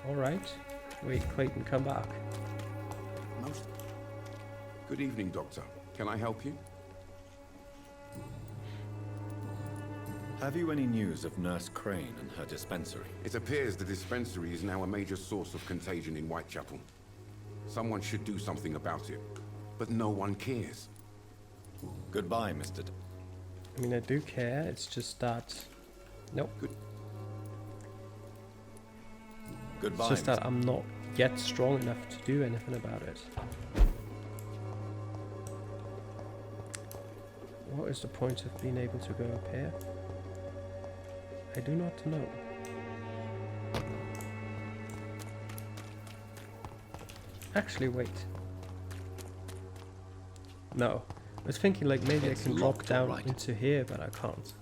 Alright. Wait, Clayton, come back. Good evening, Doctor. Can I help you? Have you any news of Nurse Crane and her dispensary? It appears the dispensary is now a major source of contagion in Whitechapel. Someone should do something about it, but no one cares. Goodbye, Mr. I mean, I do care, it's just that... Nope. Goodbye. It's just that I'm not yet strong enough to do anything about it. What is the point of being able to go up here? I do not know. Actually, wait. No. I was thinking like maybe I can drop down into here, but I can't.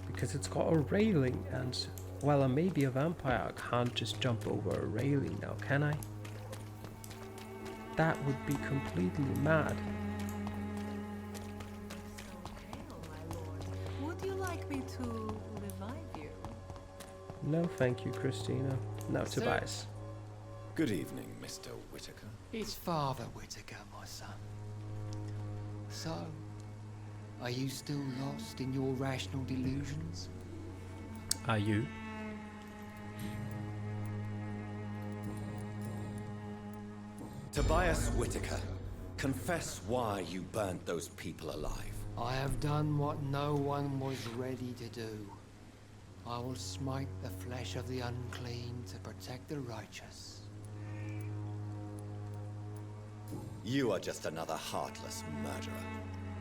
Because it's got a railing and, well, I may be a vampire, I can't just jump over a railing now, can I? That would be completely mad. Would you like me to revive you? No, thank you, Christina. No, Sir? Tobias. Good evening, Mr. Whitaker. It's Father Whitaker, my son. So, are you still lost in your rational delusions? Are you? Tobias Whitaker, confess why you burnt those people alive. I have done what no one was ready to do. I will smite the flesh of the unclean to protect the righteous. You are just another heartless murderer,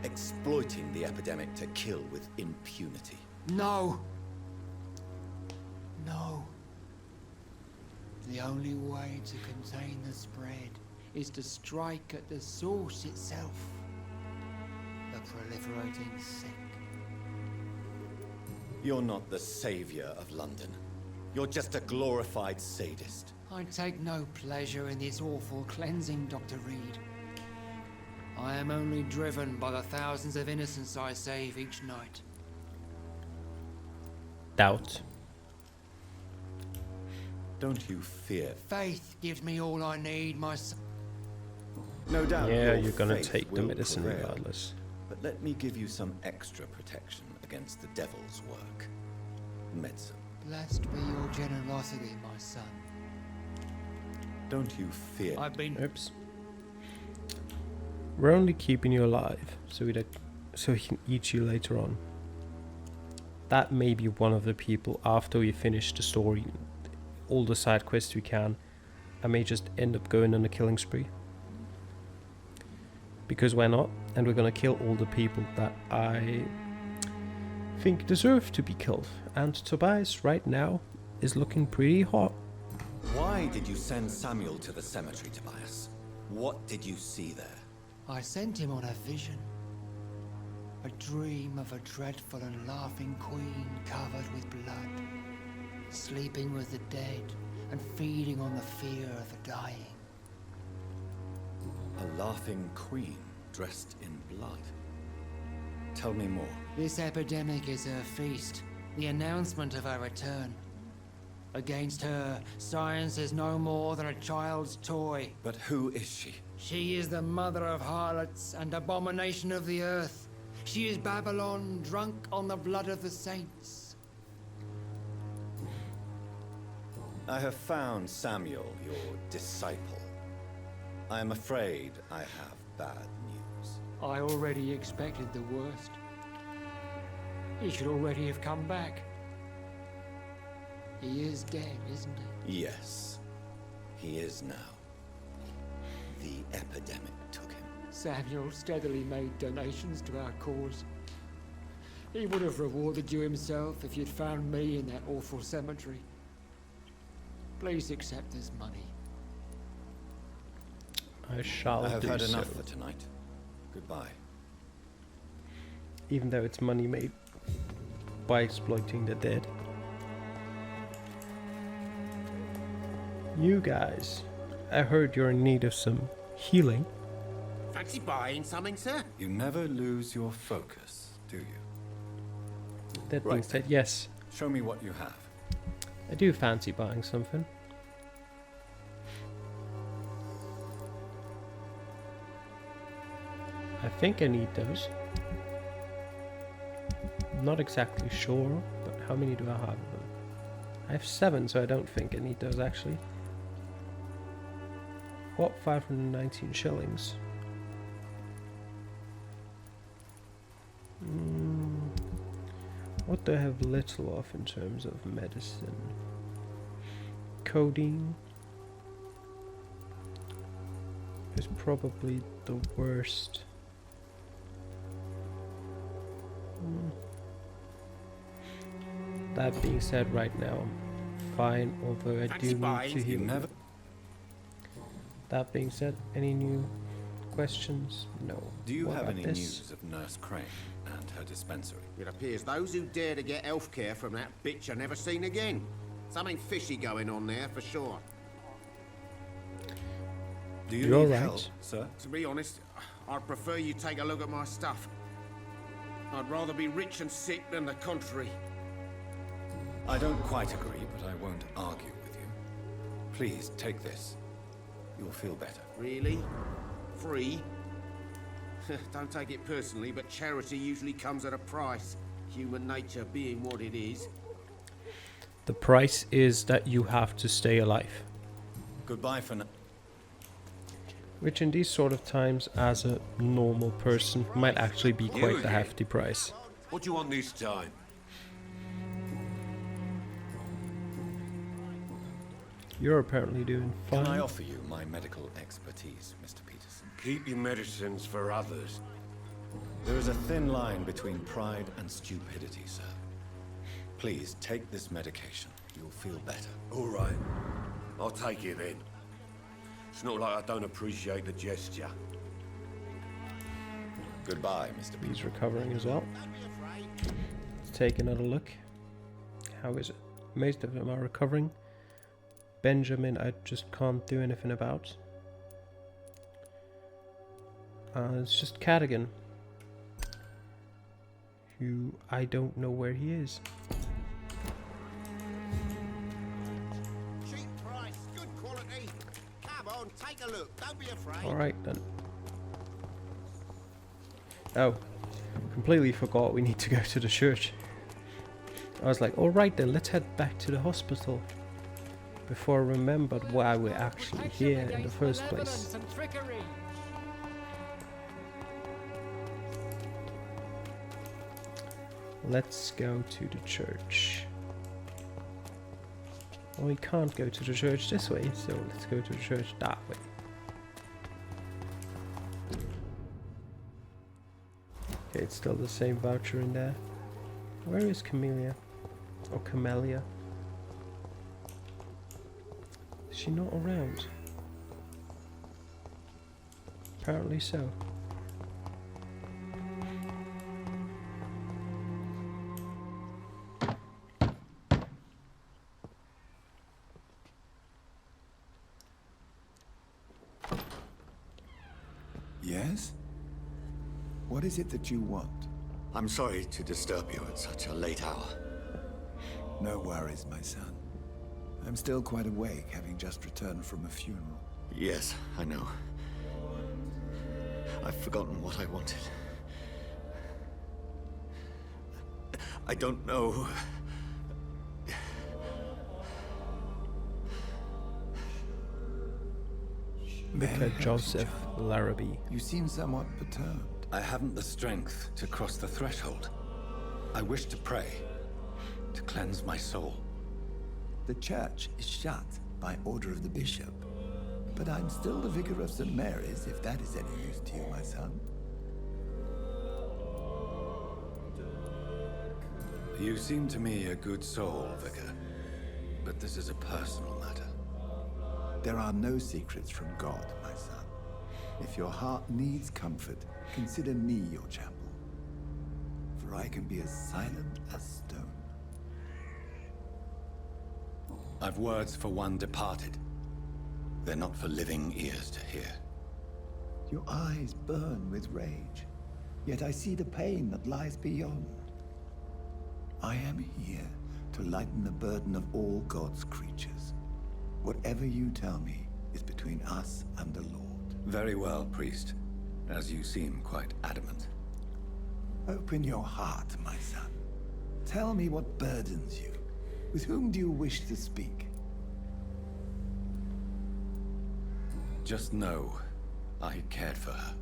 exploiting the epidemic to kill with impunity. No! No. The only way to contain the spread is to strike at the source itself. The proliferating sick. You're not the savior of London. You're just a glorified sadist. I take no pleasure in this awful cleansing, Dr. Reed. I am only driven by the thousands of innocents I save each night. Doubt. Don't you fear? Faith gives me all I need, my son. No doubt. Yeah, your you're gonna faith take the will medicine prevail. regardless. But let me give you some extra protection against the devil's work. Medicine. Blessed be your generosity, my son. Don't you fear? I've been... Oops. We're only keeping you alive, so he can eat you later on. That may be one of the people after we finish the story, all the side quests we can. I may just end up going on a killing spree. Because why not? And we're gonna kill all the people that I think deserve to be killed. And Tobias right now is looking pretty hot. Why did you send Samuel to the cemetery, Tobias? What did you see there? I sent him on a vision. A dream of a dreadful and laughing queen covered with blood, sleeping with the dead and feeding on the fear of the dying. A laughing queen dressed in blood. Tell me more. This epidemic is her feast, the announcement of her return. Against her, science is no more than a child's toy. But who is she? She is the mother of harlots and abomination of the earth. She is Babylon, drunk on the blood of the saints. I have found Samuel, your disciple. I am afraid I have bad news. I already expected the worst. He should already have come back. He is dead, isn't he? Yes, he is now. The epidemic took him. Samuel steadily made donations to our cause. He would have rewarded you himself if you'd found me in that awful cemetery. Please accept this money. I shall I have do had so. enough for tonight. Goodbye. Even though it's money made by exploiting the dead. You guys, I heard you're in need of some healing. Fancy buying something, sir? You never lose your focus, do you? That being Right. said, yes. Show me what you have. I do fancy buying something. I think I need those. Not exactly sure, but how many do I have of them? I have 7, so I don't think I need those actually. What, 519 shillings? What do I have little of in terms of medicine? Codeine is probably the worst. That being said, right now I'm fine, although I do need to heal. That being said, any new questions? No. Do you What have about any this? news of Nurse Crane and her dispensary? It appears those who dare to get health care from that bitch are never seen again. Something fishy going on there, for sure. Do you You're need right. help, sir? To be honest, I'd prefer you take a look at my stuff. I'd rather be rich and sick than the contrary. I don't quite agree, but I won't argue with you. Please, take this. You'll feel better. Really? Free? Don't take it personally, but charity usually comes at a price. Human nature being what it is. The price is that you have to stay alive. Goodbye for now. Which in these sort of times, as a normal person, might actually be quite a hefty price. What do you want this time? You're apparently doing fine. Can I offer you my medical expertise, Mr. Peterson? Keep your medicines for others. There is a thin line between pride and stupidity, sir. Please take this medication. You'll feel better. All right. I'll take it then. It's not like I don't appreciate the gesture. Goodbye, Mr. Peterson. He's recovering as well. Let's take another look. How is it? Most of them are recovering. Benjamin, I just can't do anything about. It's just Cadigan, who I don't know where he is. Cheap price, good quality. Come on, take a look. Don't be afraid. Alright then. Oh, completely forgot we need to go to the church. I was like, alright then, let's head back to the hospital. Before I remembered why we're actually here in the first place. Let's go to the church. Well, we can't go to the church this way, so let's go to the church that way. Okay, it's still the same voucher in there. Where is Camellia? Or Camellia? Is she not around? Apparently so. Yes? What is it that you want? I'm sorry to disturb you at such a late hour. No worries, my son. I'm still quite awake, having just returned from a funeral. Yes, I know. I've forgotten what I wanted. I don't know. Vicar Joseph Larrabee. You seem somewhat perturbed. I haven't the strength to cross the threshold. I wish to pray, to cleanse my soul. The church is shut by order of the bishop. But I'm still the vicar of St. Mary's, if that is any use to you, my son. You seem to me a good soul, Vicar. But this is a personal matter. There are no secrets from God, my son. If your heart needs comfort, consider me your chapel. For I can be as silent as stone. I've words for one departed. They're not for living ears to hear. Your eyes burn with rage, yet I see the pain that lies beyond. I am here to to lighten the burden of all God's creatures. Whatever you tell me is between us and the Lord. Very well, priest. As you seem quite adamant. Open your heart, my son. Tell me what burdens you. With whom do you wish to speak? Just know, I cared for her.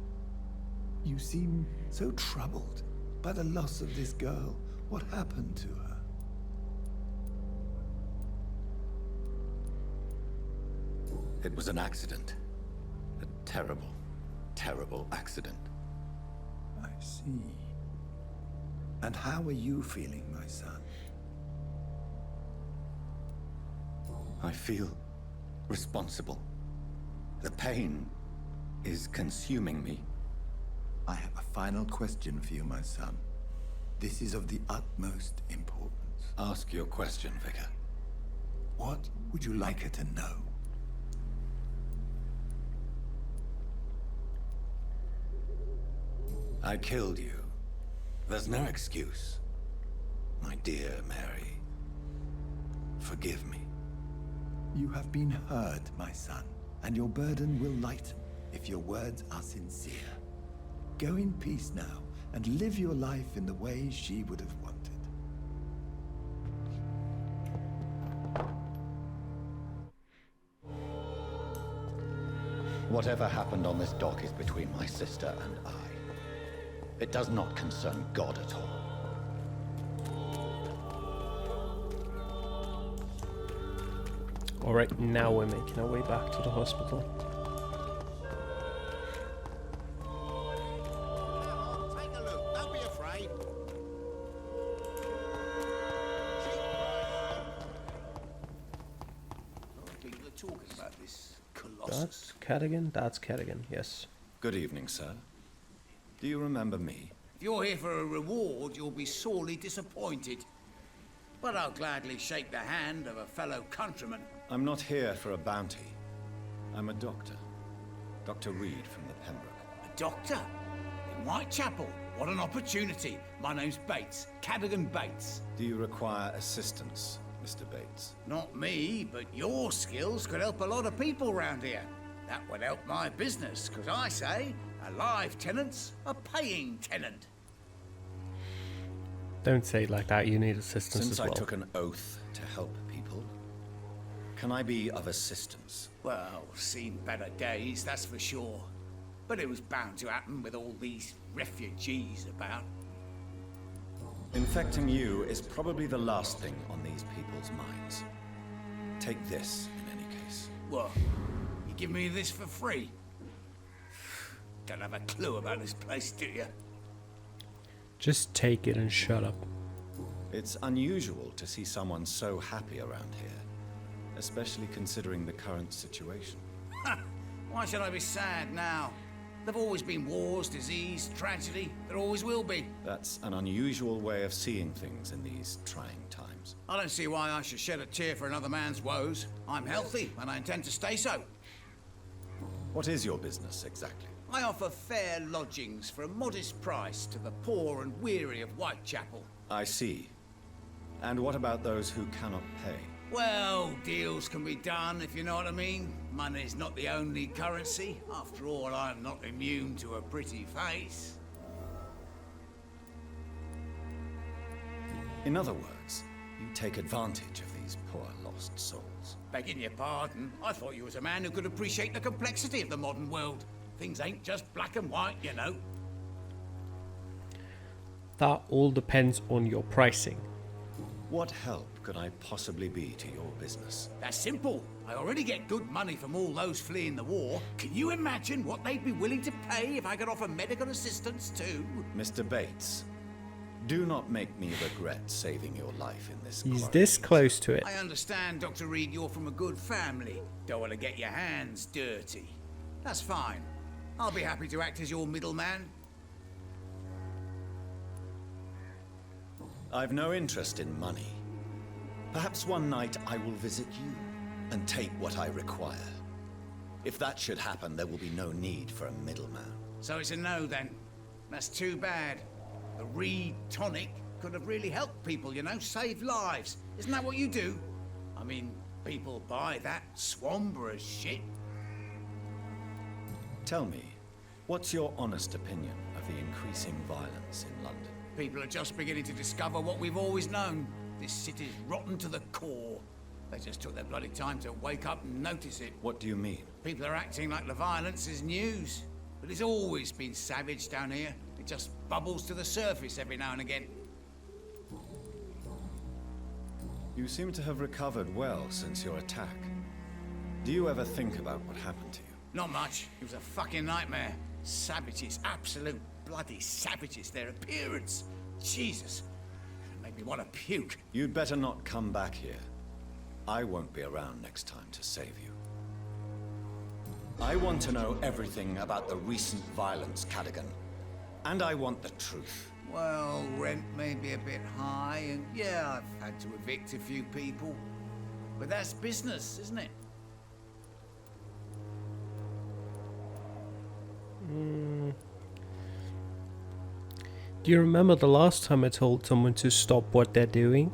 You seem so troubled by the loss of this girl. What happened to her? It was an accident. A terrible, terrible accident. I see. And how are you feeling, my son? I feel responsible. The pain is consuming me. I have a final question for you, my son. This is of the utmost importance. Ask your question, Vicar. What would you like her to know? I killed you. There's no excuse. My dear Mary, forgive me. You have been heard, my son, and your burden will lighten if your words are sincere. Go in peace now, and live your life in the way she would have wanted. Whatever happened on this dock is between my sister and I. It does not concern God at all. Alright, now we're making our way back to the hospital. Take a look, don't be afraid. People are talking about this colossus. That's Cadigan? That's Cadigan, yes. Good evening, sir. Do you remember me? If you're here for a reward, you'll be sorely disappointed. But I'll gladly shake the hand of a fellow countryman. I'm not here for a bounty. I'm a doctor. Dr. Reed from the Pembroke. A doctor? In Whitechapel? What an opportunity. My name's Bates. Cadigan Bates. Do you require assistance, Mr. Bates? Not me, but your skills could help a lot of people round here. That would help my business, because I say a live tenant's a paying tenant. Don't say it like that, you need assistance Since as well. I took an oath to help people, can I be of assistance? Well, seen better days, that's for sure. But it was bound to happen with all these refugees about. Infecting you is probably the last thing on these people's minds. Take this, in any case. What? You give me this for free? Don't have a clue about this place, do you? Just take it and shut up. It's unusual to see someone so happy around here, especially considering the current situation. Why should I be sad now? There've always been wars, disease, tragedy. There always will be. That's an unusual way of seeing things in these trying times. I don't see why I should shed a tear for another man's woes. I'm healthy, and I intend to stay so. What is your business, exactly? I offer fair lodgings for a modest price to the poor and weary of Whitechapel. I see. And what about those who cannot pay? Well, deals can be done, if you know what I mean. Money's not the only currency. After all, I'm not immune to a pretty face. In other words, you take advantage of these poor lost souls. Begging your pardon, I thought you was a man who could appreciate the complexity of the modern world. Things ain't just black and white, you know. That all depends on your pricing. What help could I possibly be to your business? That's simple. I already get good money from all those fleeing the war. Can you imagine what they'd be willing to pay if I could offer medical assistance too? Mr. Bates, do not make me regret saving your life in this He's quarantine. this close to it. I understand, Dr. Reed, you're from a good family. Don't want to get your hands dirty. That's fine. I'll be happy to act as your middleman. I've no interest in money. Perhaps one night I will visit you and take what I require. If that should happen, there will be no need for a middleman. So it's a no then. That's too bad. The Reed tonic could have really helped people, you know, save lives. Isn't that what you do? I mean, people buy that Swamburgh shit. Tell me, what's your honest opinion of the increasing violence in London? People are just beginning to discover what we've always known. This city's rotten to the core. They just took their bloody time to wake up and notice it. What do you mean? People are acting like the violence is news. But it's always been savage down here. It just bubbles to the surface every now and again. You seem to have recovered well since your attack. Do you ever think about what happened to you? Not much. It was a fucking nightmare. Savages, absolute bloody savages. Their appearance. Jesus. It made me want to puke. You'd better not come back here. I won't be around next time to save you. I want to know everything about the recent violence, Cadogan. And I want the truth. Well, rent may be a bit high, and yeah, I've had to evict a few people. But that's business, isn't it? Do you remember the last time I told someone to stop what they're doing?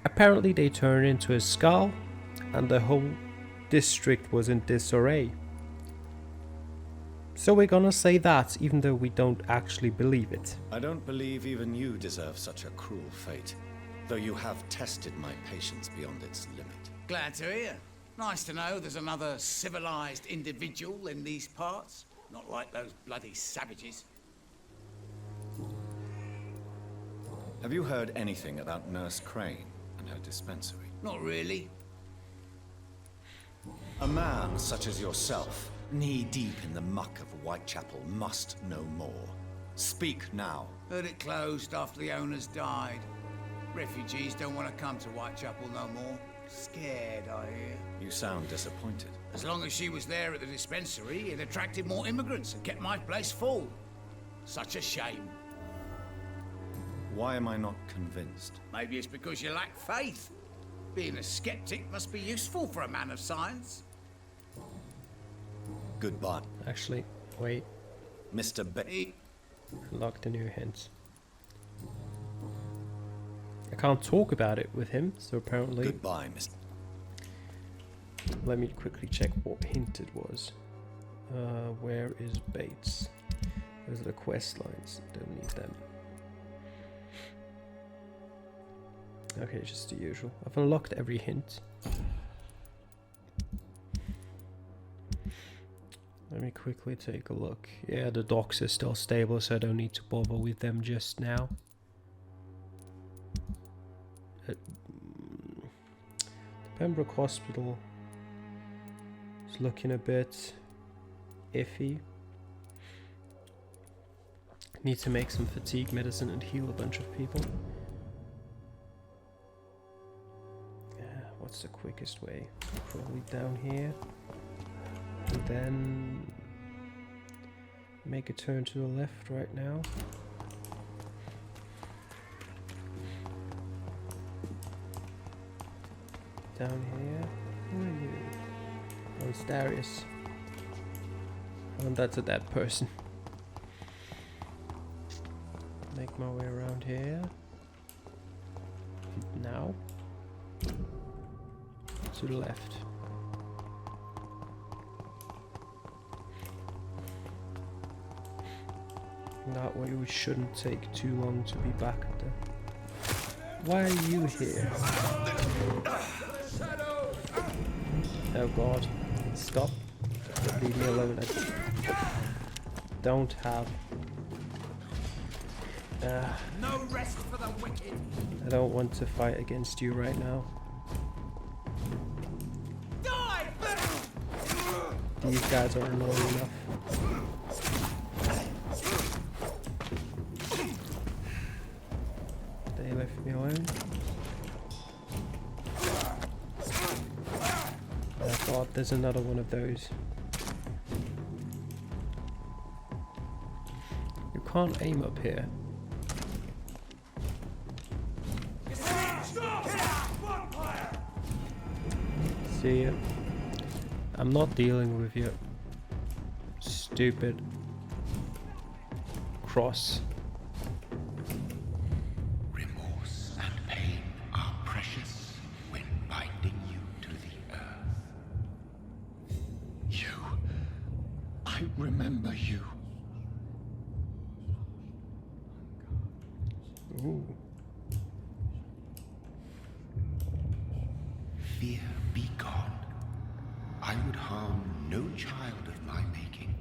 Apparently they turned into a skull, and the whole district was in disarray. So we're gonna say that, even though we don't actually believe it. I don't believe even you deserve such a cruel fate, though you have tested my patience beyond its limit. Glad to hear. Nice to know there's another civilized individual in these parts. Not like those bloody savages. Have you heard anything about Nurse Crane and her dispensary? Not really. A man such as yourself, knee-deep in the muck of Whitechapel, must know more. Speak now. Heard it closed after the owners died. Refugees don't want to come to Whitechapel no more. Scared, I hear. You sound disappointed. As long as she was there at the dispensary, it attracted more immigrants and kept my place full. Such a shame. Why am I not convinced? Maybe it's because you lack faith. Being a skeptic must be useful for a man of science. Goodbye. Actually, wait. Mr. Be... Unlock the new hints. I can't talk about it with him, so apparently... Goodbye, Mr. Let me quickly check what hint it was. Where is Bates? Those are the quest lines. Don't need them. Okay, just the usual. I've unlocked every hint. Let me quickly take a look. Yeah, the docks are still stable, so I don't need to bother with them just now. The Pembroke Hospital is looking a bit iffy. Need to make some fatigue medicine and heal a bunch of people. What's the quickest way? Probably down here. And then make a turn to the left right now. Down here. Who are you? Oh, it's Darius. Oh, and that's a dead person. Make my way around here. Now. To the left. That way we shouldn't take too long to be back at the... Why are you here? Oh god. Stop. Leave me alone. I don't have... No rest for the wicked. I don't want to fight against you right now. These guys are annoying enough. They left me alone. Oh god, there's another one of those. You can't aim up here. See ya. I'm not dealing with your stupid cross. remember you. Ooh. Fear be gone. I would harm no child of my making.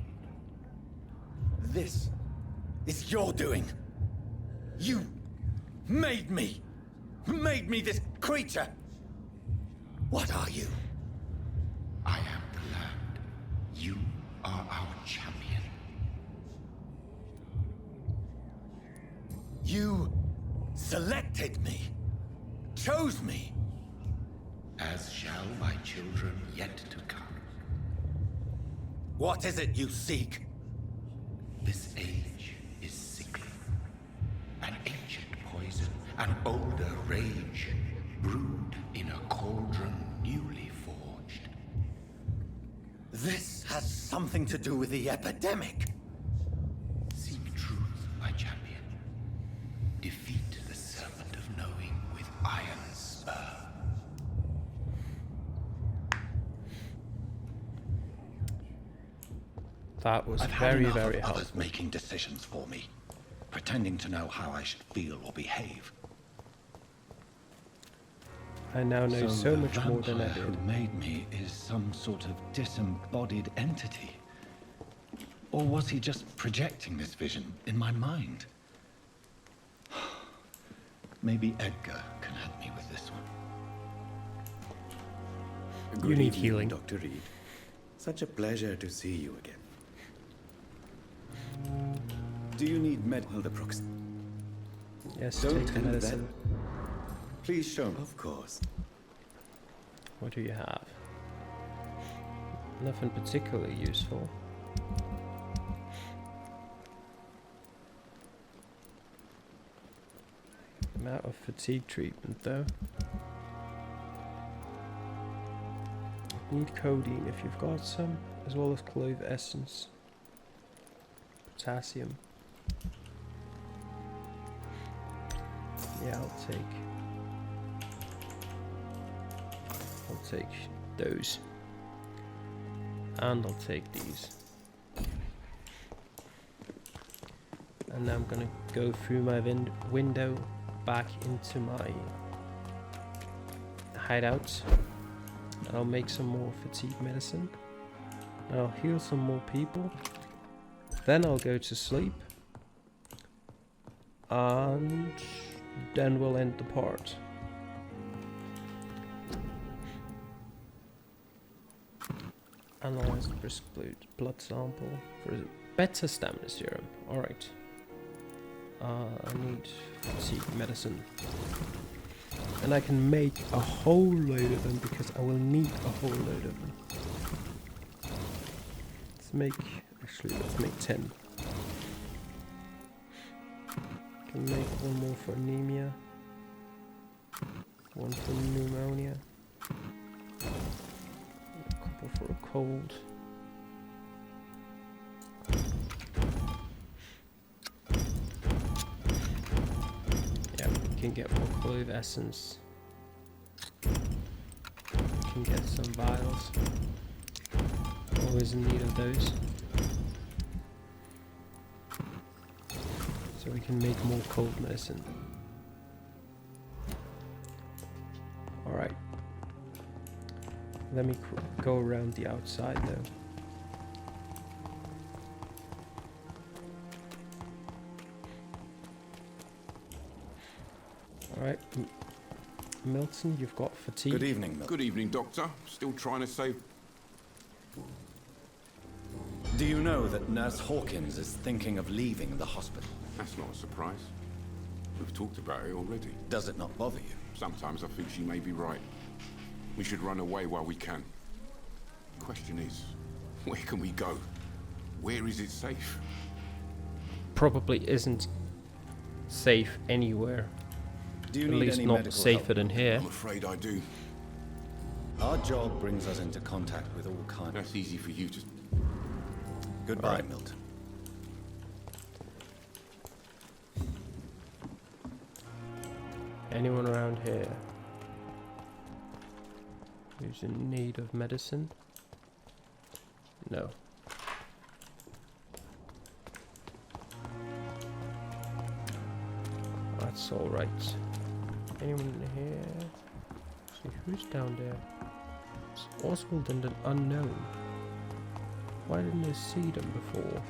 This is your doing. You made me this creature. What are you? I am the land. You are our champion. You selected me, chose me. As shall my children yet to come. What is it you seek? This age is sickly. An ancient poison, an older rage, brewed in a cauldron newly forged. This has something to do with the epidemic. Seek truth, my champion. Defeat the serpent of knowing with iron spur. That was I've had very, enough very of others helpful. making decisions for me, pretending to know how I should feel or behave. I now know so the much more than I vampire did. who made me is some sort of disembodied entity. Or was he just projecting this vision in my mind? Maybe Edgar can help me with this one. You need healing. Dr. Reed. Such a pleasure to see you again. Do you need medical approx? Yes, Don't take the tell medicine. them. Please show me. Of course. What do you have? Nothing particularly useful. Amount of fatigue treatment though. Need codeine if you've got some, as well as clove essence. Potassium. Yeah, I'll take those. And I'll take these. And now I'm gonna go through my window back into my hideout. And I'll make some more fatigue medicine. And I'll heal some more people. Then I'll go to sleep. And then we'll end the part. Analyze the brisk blood sample for a better stamina serum. Alright. I need fatigue medicine. And I can make a whole load of them because I will need a whole load of them. Let's make 10. Can make one more for anemia. One for pneumonia. A couple for a cold. Yeah, we can get more clove essence. We can get some vials. Always in need of those. So we can make more cold medicine. Alright. Let me go around the outside though. Alright. Milton, you've got fatigue. Good evening, Milton. Good evening, Doctor. Still trying to save... Do you know that Nurse Hawkins is thinking of leaving the hospital? That's not a surprise. We've talked about it already. Does it not bother you? Sometimes I think she may be right. We should run away while we can. Question is, where can we go? Where is it safe? Probably isn't safe anywhere. Do you At need least any not medical safer help? than here. I'm afraid I do. Our job brings us into contact with all kinds. That's easy for you to... Goodbye, Alright. Milton. Anyone around here who's in need of medicine? No. That's all right. Anyone here? See who's down there? It's Oswald and an unknown. Why didn't I see them before?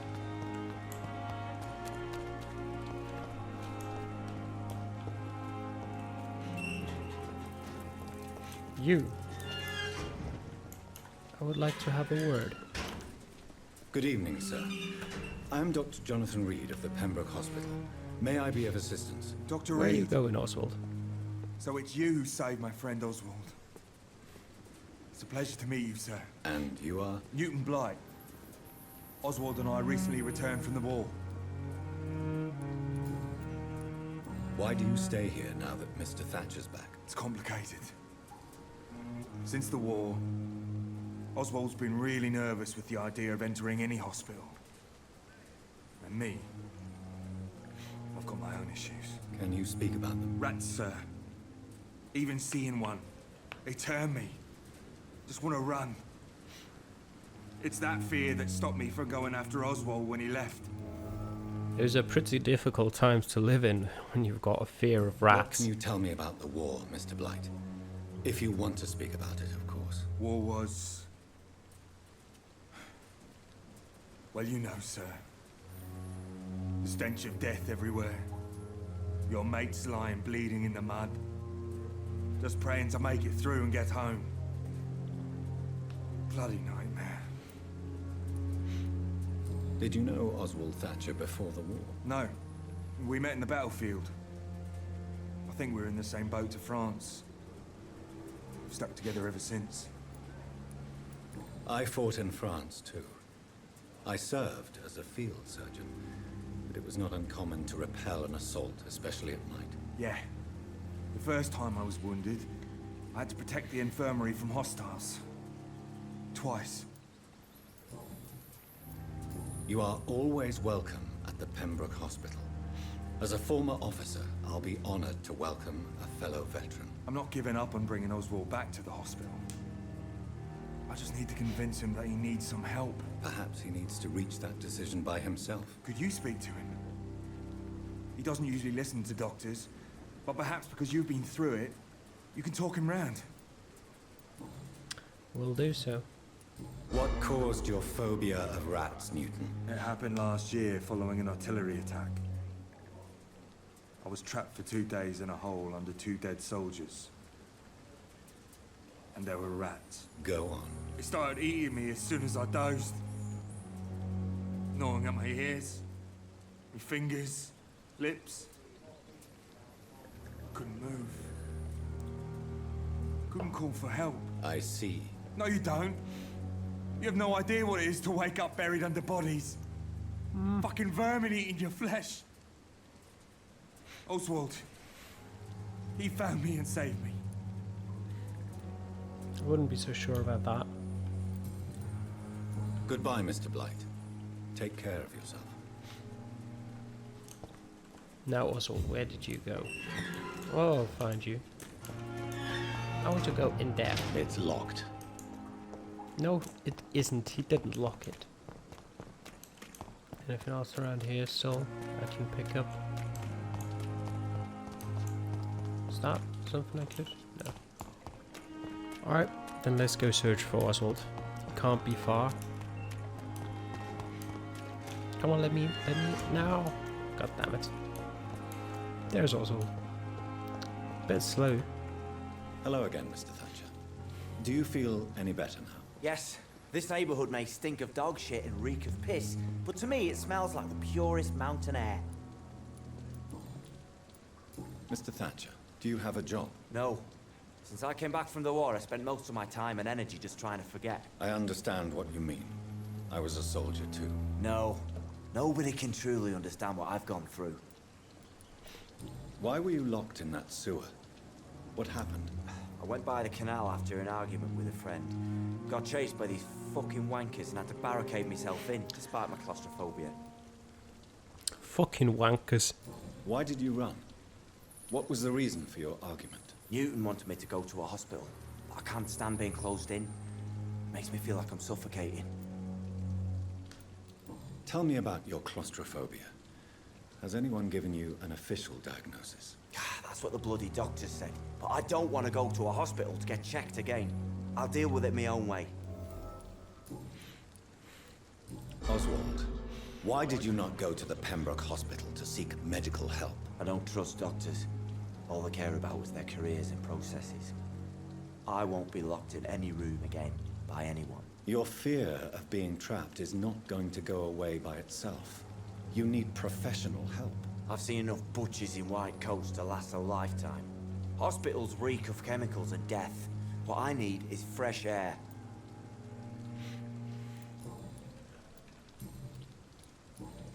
You. I would like to have a word. Good evening, sir. I'm Dr. Jonathan Reed of the Pembroke Hospital. May I be of assistance? Dr. Where are you Reed. going, Oswald? So it's you who saved my friend Oswald. It's a pleasure to meet you, sir. And you are? Newton Blight. Oswald and I recently returned from the war. Why do you stay here now that Mr. Thatcher's back? It's complicated. Since the war, Oswald's been really nervous with the idea of entering any hospital. And me, I've got my own issues. Can you speak about them? Rats, sir. Even seeing one, they turn me. Just want to run. It's that fear that stopped me from going after Oswald when he left. Those are pretty difficult times to live in when you've got a fear of What rats. can you tell me about the war, Mr. Blight? If you want to speak about it, of course. War was... Well, you know, sir. The stench of death everywhere. Your mates lying bleeding in the mud. Just praying to make it through and get home. Bloody nightmare. Did you know Oswald Thatcher before the war? No. We met in the battlefield. I think we were in the same boat to France. We've stuck together ever since. I fought in France, too. I served as a field surgeon, but it was not uncommon to repel an assault, especially at night. Yeah. The first time I was wounded, I had to protect the infirmary from hostiles. Twice. You are always welcome at the Pembroke Hospital. As a former officer, I'll be honored to welcome a fellow veteran. I'm not giving up on bringing Oswald back to the hospital. I just need to convince him that he needs some help. Perhaps he needs to reach that decision by himself. Could you speak to him? He doesn't usually listen to doctors, but perhaps because you've been through it, you can talk him round. We'll do so. What caused your phobia of rats, Newton? It happened last year following an artillery attack. I was trapped for 2 days in a hole under 2 dead soldiers. And there were rats. Go on. It started eating me as soon as I dozed. Gnawing at my ears, my fingers, lips. Couldn't move. Couldn't call for help. I see. No, you don't. You have no idea what it is to wake up buried under bodies. Fucking vermin eating your flesh. Oswald. He found me and saved me. I wouldn't be so sure about that. Goodbye, Mr. Blight. Take care of yourself. Now, Oswald, where did you go? Oh, I'll find you. I want to go in there. It's locked. No, it isn't. He didn't lock it. Anything else around here still I can pick up? Is that something I could? No. Alright, then let's go search for Oswald. Can't be far. Come on, let me now. God damn it. There's Oswald. Bit slow. Hello again, Mr. Thatcher. Do you feel any better now? Yes, this neighborhood may stink of dog shit and reek of piss, but to me it smells like the purest mountain air. Mr. Thatcher, do you have a job? No. Since I came back from the war, I spent most of my time and energy just trying to forget. I understand what you mean. I was a soldier too. No. Nobody can truly understand what I've gone through. Why were you locked in that sewer? What happened? I went by the canal after an argument with a friend. Got chased by these fucking wankers and had to barricade myself in, despite my claustrophobia. Fucking wankers. Why did you run? What was the reason for your argument? Newton wanted me to go to a hospital, but I can't stand being closed in. Makes me feel like I'm suffocating. Tell me about your claustrophobia. Has anyone given you an official diagnosis? That's what the bloody doctor said. But I don't want to go to a hospital to get checked again. I'll deal with it my own way. Oswald, why did you not go to the Pembroke Hospital to seek medical help? I don't trust doctors. All they care about was their careers and processes. I won't be locked in any room again by anyone. Your fear of being trapped is not going to go away by itself. You need professional help. I've seen enough butchers in white coats to last a lifetime. Hospitals reek of chemicals and death. What I need is fresh air.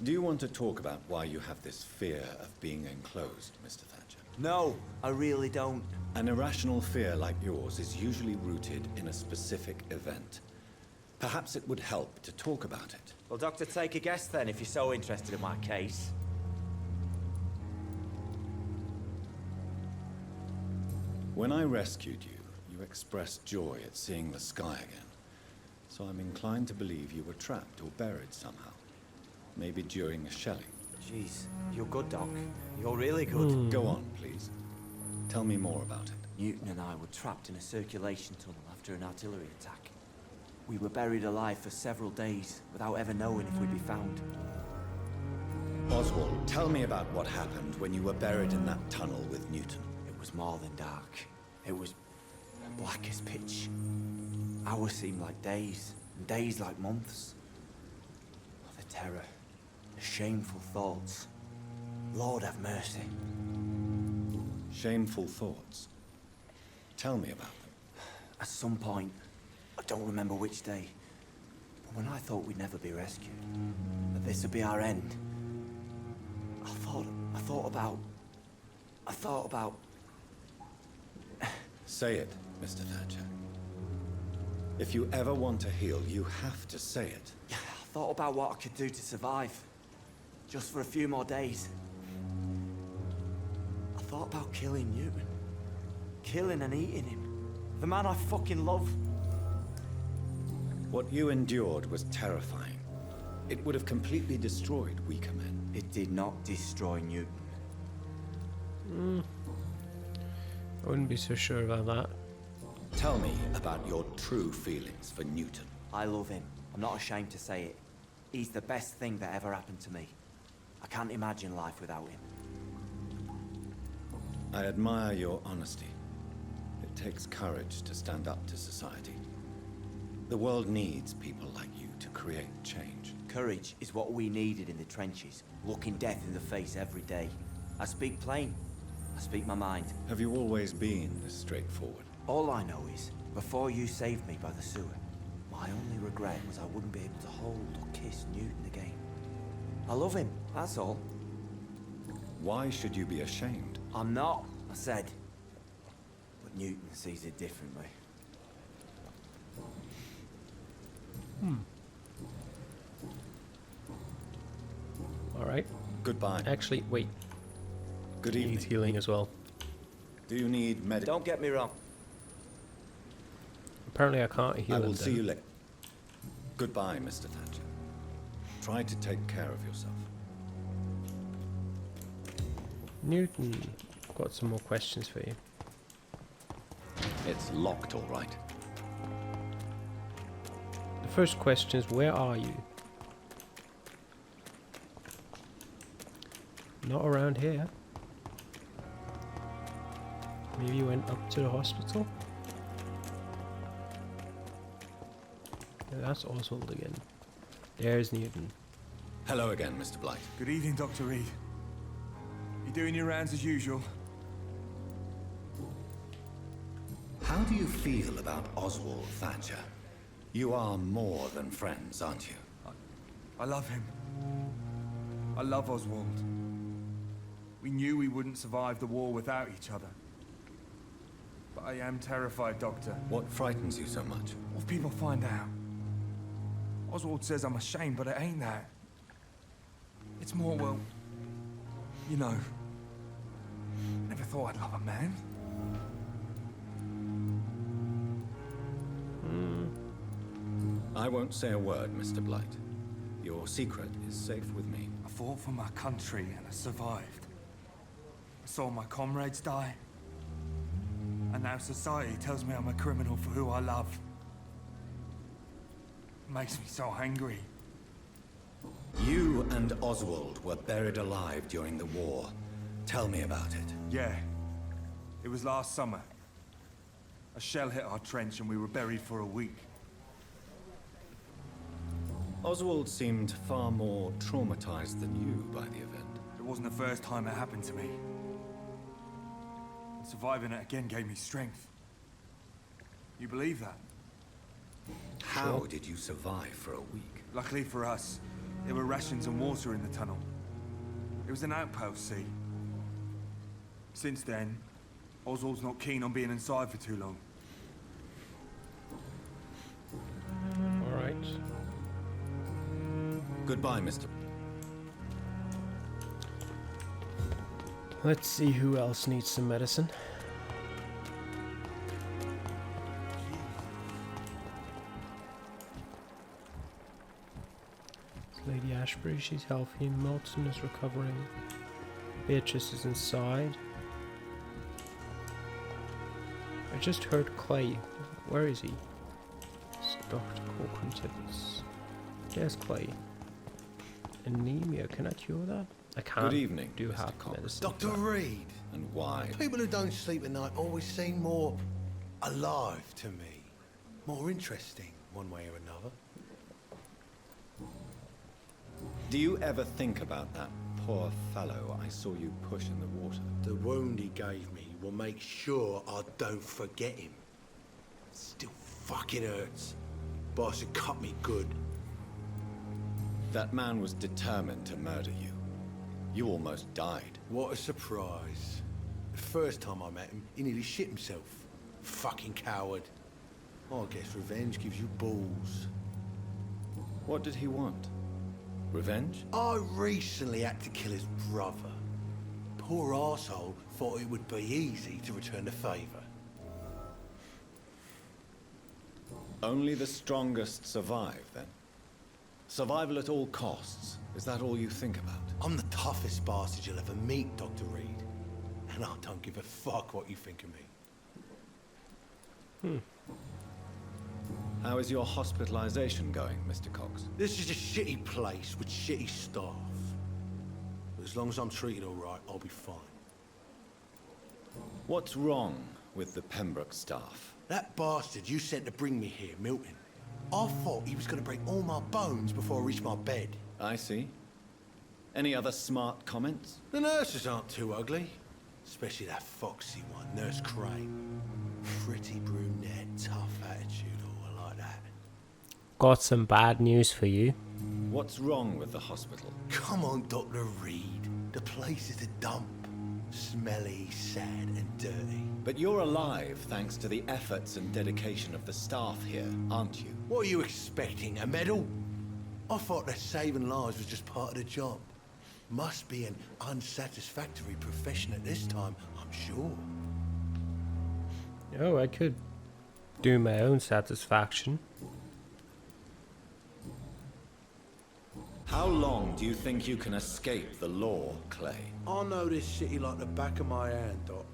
Do you want to talk about why you have this fear of being enclosed, Mr. Thatcher? No, I really don't. An irrational fear like yours is usually rooted in a specific event. Perhaps it would help to talk about it. Well, Doctor, take a guess then, if you're so interested in my case. When I rescued you, you expressed joy at seeing the sky again. So I'm inclined to believe you were trapped or buried somehow. Maybe during a shelling. Jeez, you're good, Doc. You're really good. Go on, please. Tell me more about it. Newton and I were trapped in a circulation tunnel after an artillery attack. We were buried alive for several days without ever knowing if we'd be found. Oswald, tell me about what happened when you were buried in that tunnel with Newton. It was more than dark. It was black as pitch. Hours seemed like days, and days like months. Oh, the terror, the shameful thoughts. Lord have mercy. Shameful thoughts. Tell me about them. At some point, I don't remember which day, but when I thought we'd never be rescued, that this would be our end, I thought about... Say it, Mr. Thatcher. If you ever want to heal, you have to say it. I thought about what I could do to survive, just for a few more days. I thought about killing Newton. Killing and eating him. The man I fucking love. What you endured was terrifying. It would have completely destroyed weaker men. It did not destroy Newton. I wouldn't be so sure about that. Tell me about your true feelings for Newton. I love him. I'm not ashamed to say it. He's the best thing that ever happened to me. I can't imagine life without him. I admire your honesty. It takes courage to stand up to society. The world needs people like you to create change. Courage is what we needed in the trenches, looking death in the face every day. I speak plain. I speak my mind. Have you always been this straightforward? All I know is, before you saved me by the sewer, my only regret was I wouldn't be able to hold or kiss Newton again. I love him, that's all. Why should you be ashamed? I'm not, I said. But Newton sees it differently. Alright. Goodbye. Actually, wait. Good He evening. needs healing as well. Do you need medical? Don't get me wrong. Apparently I can't heal I him will see then. you later. Goodbye, Mr. Thatcher. Try to take care of yourself. Newton, got some more questions for you. It's locked, all right. The first question is, where are you? Not around here. Maybe you went up to the hospital? Yeah, that's Oswald again. There's Newton. Hello again, Mr. Blight. Good evening, Dr. Reed. You doing your rounds as usual? How do you feel about Oswald Thatcher? You are more than friends, aren't you? I love him. I love Oswald. We knew we wouldn't survive the war without each other. But I am terrified, Doctor. What frightens you so much? What if people find out? Oswald says I'm ashamed, but it ain't that. It's more, well, you know. Never thought I'd love a man. I won't say a word, Mr. Blight. Your secret is safe with me. I fought for my country and I survived. I saw my comrades die. And now society tells me I'm a criminal for who I love. It makes me so angry. You and Oswald were buried alive during the war. Tell me about it. Yeah. It was last summer. A shell hit our trench and we were buried for a week. Oswald seemed far more traumatized than you by the event. It wasn't the first time it happened to me. And surviving it again gave me strength. You believe that? How did you survive for a week? Luckily for us, there were rations and water in the tunnel. It was an outpost, see? Since then, Oswald's not keen on being inside for too long. All right. Goodbye, Mr. Let's see who else needs some medicine. It's Lady Ashbury, she's healthy. Milton is recovering. Beatrice is inside. I just heard Clay. Where is he? It's Dr. Corcoran Tibbets. There's Clay. Anemia, can I cure that? I can't. Good evening, do Mr. have Cox. medicine. Dr. Reed. And why? People who don't sleep at night always seem more alive to me. More interesting, one way or another. Do you ever think about that poor fellow I saw you push in the water? The wound he gave me will make sure I don't forget him. Still fucking hurts. But I should cut me good. That man was determined to murder you. You almost died. What a surprise. The first time I met him, he nearly shit himself. Fucking coward. I guess revenge gives you balls. What did he want? Revenge? I recently had to kill his brother. Poor arsehole thought it would be easy to return the favour. Only the strongest survive, then? Survival at all costs. Is that all you think about? I'm the toughest bastard you'll ever meet, Dr. Reed. And I don't give a fuck what you think of me. How is your hospitalization going, Mr. Cox? This is a shitty place with shitty staff. But as long as I'm treated all right, I'll be fine. What's wrong with the Pembroke staff? That bastard you sent to bring me here, Milton. I thought he was going to break all my bones before I reached my bed. I see. Any other smart comments? The nurses aren't too ugly. Especially that foxy one, Nurse Crane. Pretty brunette, tough attitude, all like that. Got some bad news for you. What's wrong with the hospital? Come on, Dr. Reed. The place is a dump. Smelly, sad, and dirty. But you're alive thanks to the efforts and dedication of the staff here, aren't you? What are you expecting, a medal? I thought that saving lives was just part of the job. Must be an unsatisfactory profession at this time, I'm sure. Oh, I could do my own satisfaction. How long do you think you can escape the law, Clay? I know this city like the back of my hand, Doc.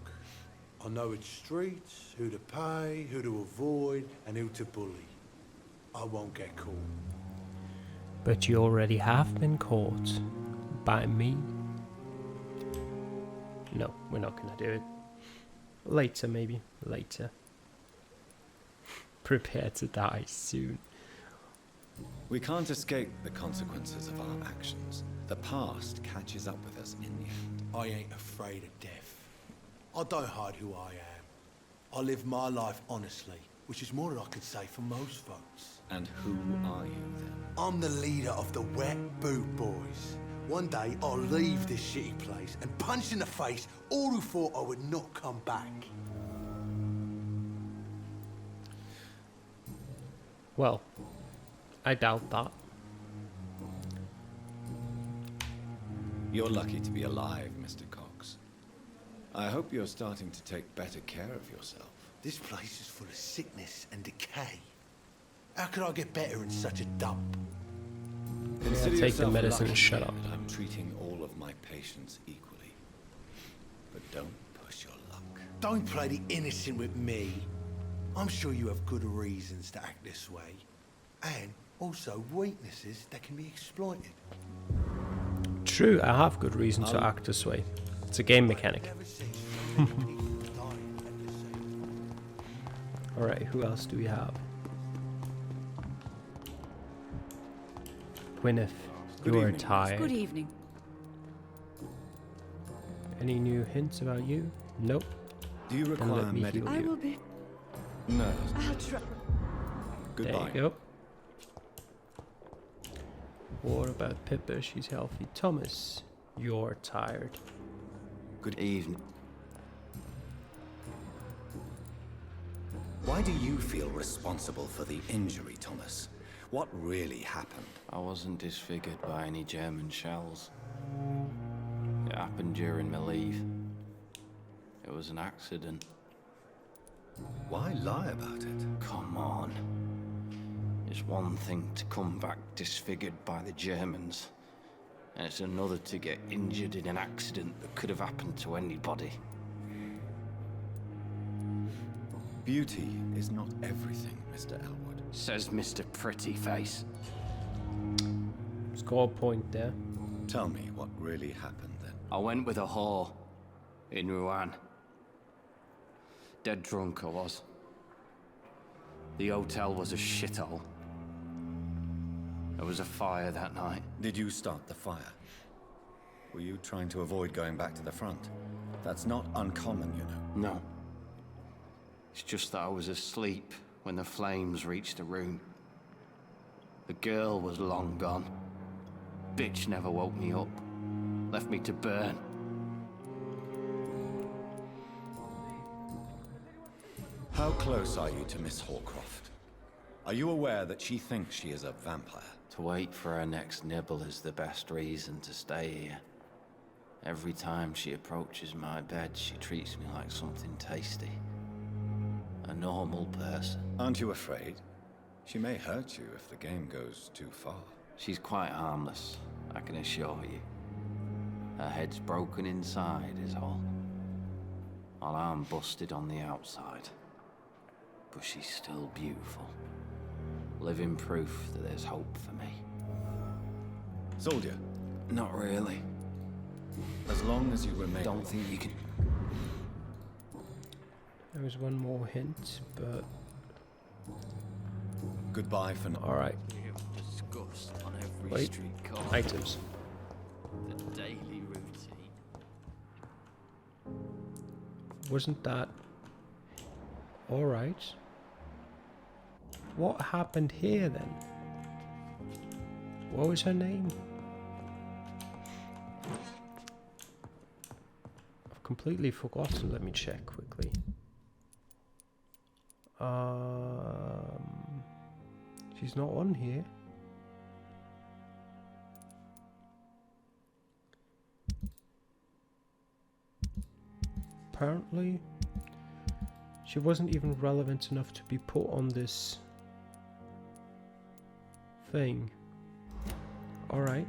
I know its streets, who to pay, who to avoid, and who to bully. I won't get caught. But you already have been caught. By me. No, we're not gonna do it. Later, maybe. Later. Prepare to die soon. We can't escape the consequences of our actions. The past catches up with us in the end. I ain't afraid of death. I don't hide who I am. I live my life honestly, which is more than I could say for most folks. And who are you then? I'm the leader of the Wet Boot Boys. One day I'll leave this shitty place and punch in the face all who thought I would not come back. Well, I doubt that. You're lucky to be alive, Mr. Cox. I hope you're starting to take better care of yourself. This place is full of sickness and decay. How could I get better in such a dump? Consider take the yourself medicine and lucky shut up. that I'm treating all of my patients equally. But don't push your luck. Don't play the innocent with me. I'm sure you have good reasons to act this way. And also weaknesses that can be exploited. True, I have good reason to act this way. It's a game mechanic. Alright, who else do we have? Gwyneth, Good you are evening. tired. Good evening. Any new hints about you? Nope. Do you Then require let me medical? heal I you. will be. No. I'll try. Goodbye. There you go. What about Pippa? She's healthy. Thomas, you're tired. Good evening. Why do you feel responsible for the injury, Thomas? What really happened? I wasn't disfigured by any German shells. It happened during my leave. It was an accident. Why lie about it? Come on. It's one thing to come back disfigured by the Germans, and it's another to get injured in an accident that could have happened to anybody. Beauty is not everything, Mr. Elwood. Says Mr. Pretty Face. Score point there. Tell me what really happened then. I went with a whore in Rouen. Dead drunk I was. The hotel was a shithole. There was a fire that night. Did you start the fire? Were you trying to avoid going back to the front? That's not uncommon, you know. No. It's just that I was asleep when the flames reached the room. The girl was long gone. Bitch never woke me up. Left me to burn. How close are you to Miss Horcroft? Are you aware that she thinks she is a vampire? To wait for her next nibble is the best reason to stay here. Every time she approaches my bed, she treats me like something tasty. A normal person. Aren't you afraid? She may hurt you if the game goes too far. She's quite harmless, I can assure you. Her head's broken inside is all. While I'm busted on the outside. But she's still beautiful. Living proof that there's hope for me. Soldier? Not really. As long as you remain... Don't think you can... There was one more hint, but... Goodbye for now. Alright. Disgust on every Wait. street corner. Items. The daily routine. Wasn't that... Alright. What happened here then? What was her name? I've completely forgotten. Let me check quickly. She's not on here. Apparently, she wasn't even relevant enough to be put on this thing. Alright.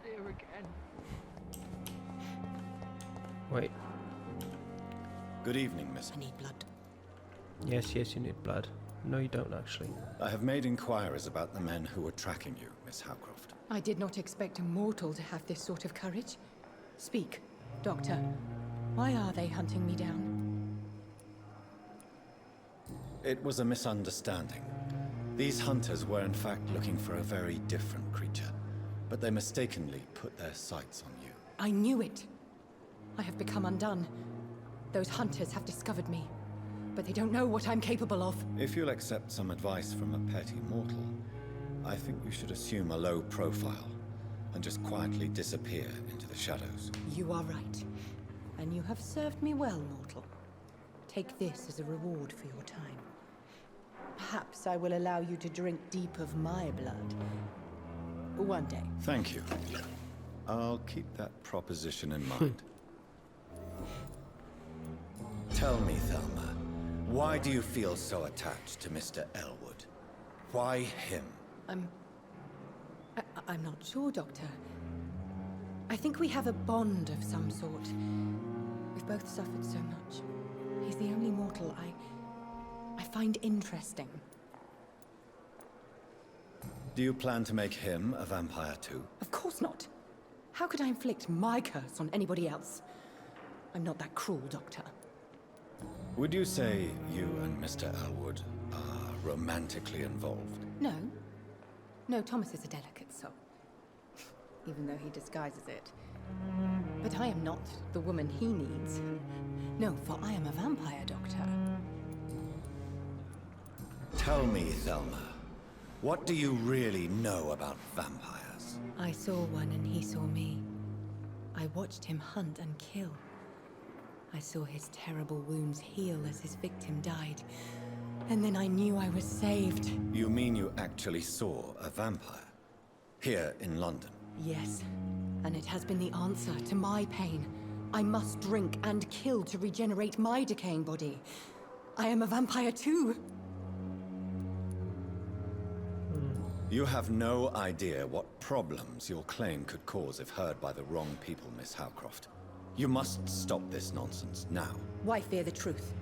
Here again. Wait. Good evening, miss. I need blood. Yes, you need blood. No, you don't actually. I have made inquiries about the men who were tracking you, Miss Howcroft. I did not expect a mortal to have this sort of courage. Speak, Doctor. Why are they hunting me down? It was a misunderstanding. These hunters were in fact looking for a very different creature, but they mistakenly put their sights on you. I knew it. I have become undone. Those hunters have discovered me, but they don't know what I'm capable of. If you'll accept some advice from a petty mortal, I think you should assume a low profile and just quietly disappear into the shadows. You are right. And you have served me well, mortal. Take this as a reward for your time. Perhaps I will allow you to drink deep of my blood. One day. Thank you. I'll keep that proposition in mind. Tell me, Thelma, why do you feel so attached to Mr. Elwood? Why him? I'm not sure, Doctor. I think we have a bond of some sort. We've both suffered so much. He's the only mortal I find interesting. Do you plan to make him a vampire too? Of course not. How could I inflict my curse on anybody else? I'm not that cruel, Doctor. Would you say you and Mr. Elwood are romantically involved? No. No, Thomas is a delicate soul. Even though he disguises it. But I am not the woman he needs. No, for I am a vampire, Doctor. Tell me, Thelma, what do you really know about vampires? I saw one and he saw me. I watched him hunt and kill. I saw his terrible wounds heal as his victim died. And then I knew I was saved. You mean you actually saw a vampire? Here in London? Yes. And it has been the answer to my pain. I must drink and kill to regenerate my decaying body. I am a vampire too. You have no idea what problems your claim could cause if heard by the wrong people, Miss Howcroft. You must stop this nonsense now. Why fear the truth?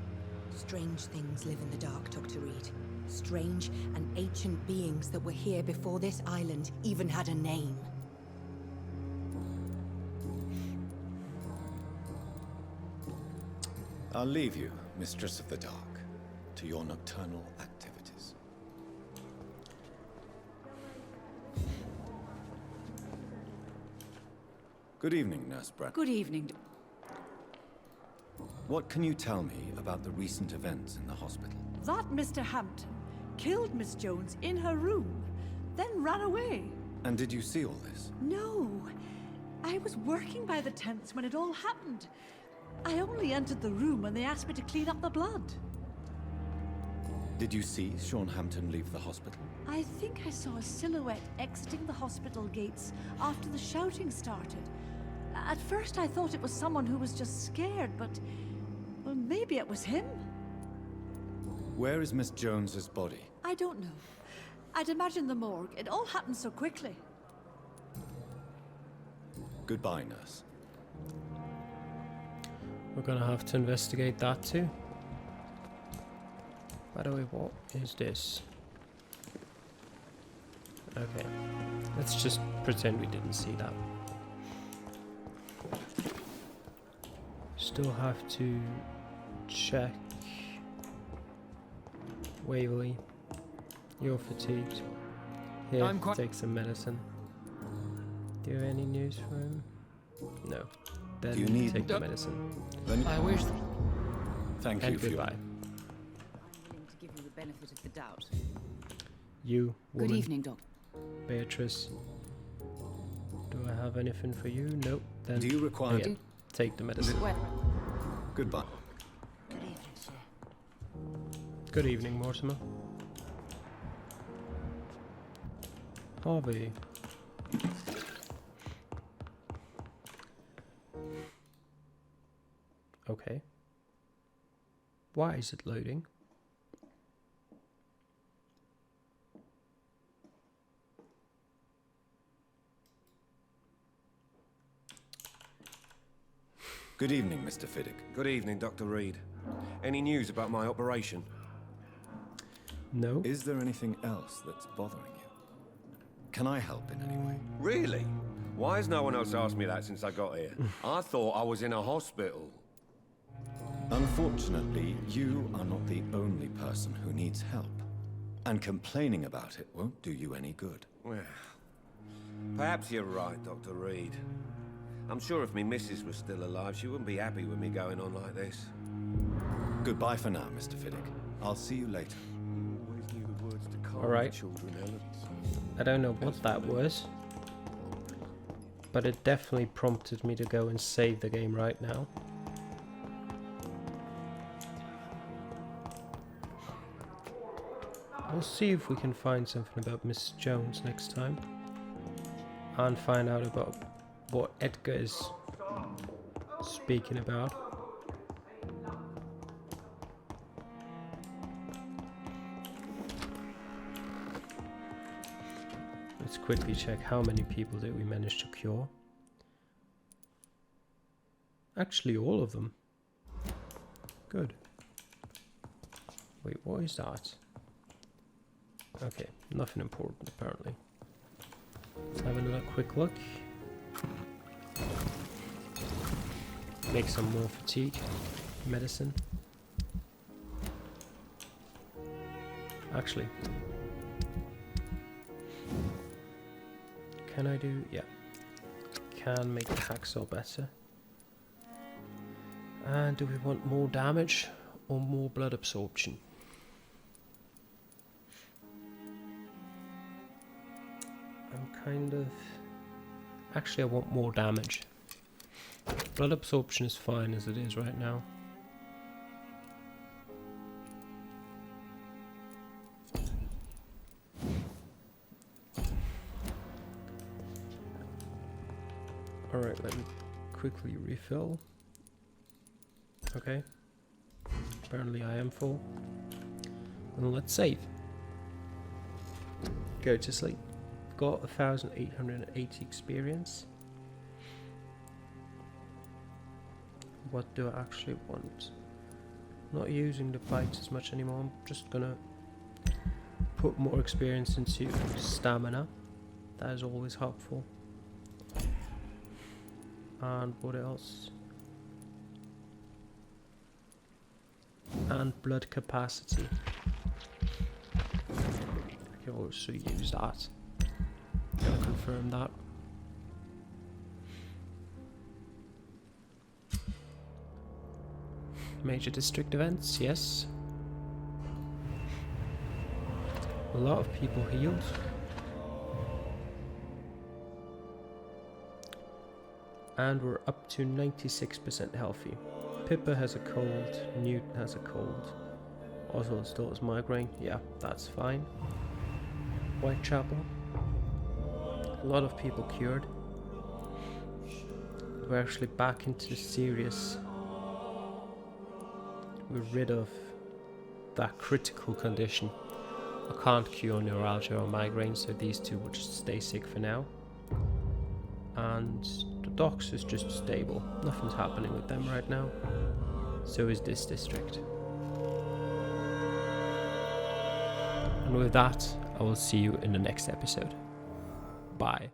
Strange things live in the dark, Dr. Reed. Strange and ancient beings that were here before this island even had a name. I'll leave you, Mistress of the Dark, to your nocturnal activities. Good evening, Nurse Brett. Good evening. What can you tell me about the recent events in the hospital? That Mr. Hampton killed Miss Jones in her room, then ran away. And did you see all this? No. I was working by the tents when it all happened. I only entered the room when they asked me to clean up the blood. Did you see Sean Hampton leave the hospital? I think I saw a silhouette exiting the hospital gates after the shouting started. At first I thought it was someone who was just scared, but... well, maybe it was him. Where is Miss Jones's body? I don't know. I'd imagine the morgue. It all happened so quickly. Goodbye, nurse. We're gonna have to investigate that too. By the way, what is this? Okay, let's just pretend we didn't see that. Still have to check. Waverly, you're fatigued. Here, take some medicine. Do you have any news for him? No. Then Do you need take the medicine. Then I wish. Thank and you for goodbye. I'm willing to give you the benefit of the doubt. You, woman. Good evening, Doctor. Beatrice. Do I have anything for you? Nope. Then Do you require... again, take the medicine. Goodbye. Good evening, sir. Good evening, Mortimer. Harvey. Okay. Why is it loading? Good evening, Mr. Fiddick. Good evening, Dr. Reed. Any news about my operation? No. Is there anything else that's bothering you? Can I help in any way? Really? Why has no one else asked me that since I got here? I thought I was in a hospital. Unfortunately, you are not the only person who needs help. And complaining about it won't do you any good. Well, perhaps you're right, Dr. Reed. I'm sure if me missus was still alive, she wouldn't be happy with me going on like this. Goodbye for now, Mr. Fiddick. I'll see you later. Always knew the words to calm Alright. children, Ellen. I don't know what that was, but it definitely prompted me to go and save the game right now. We'll see if we can find something about Miss Jones next time, and find out about what Edgar is speaking about. Let's quickly check how many people did we manage to cure. Actually, all of them. Good. Wait, what is that? Okay, nothing important apparently. Let's have another quick look. Make some more fatigue medicine. Actually, can I do? Yeah, can make hacksaw better. And do we want more damage or more blood absorption? I'm kind of... Actually, I want more damage. Blood absorption is fine as it is right now. Alright, let me quickly refill. Okay. Apparently I am full. And let's save. Go to sleep. Got 1,880 experience. What do I actually want? Not using the bites as much anymore. I'm just gonna put more experience into stamina. That is always helpful. And what else? And blood capacity. I can also use that. Gotta confirm that. Major district events, yes. A lot of people healed. And we're up to 96% healthy. Pippa has a cold, Newt has a cold. Oswald still has migraine, yeah, that's fine. Whitechapel. A lot of people cured. We're actually back into serious. We're rid of that critical condition. I can't cure neuralgia or migraine, so these two will just stay sick for now. And the docks is just stable. Nothing's happening with them right now. So is this district. And with that, I will see you in the next episode. Bye.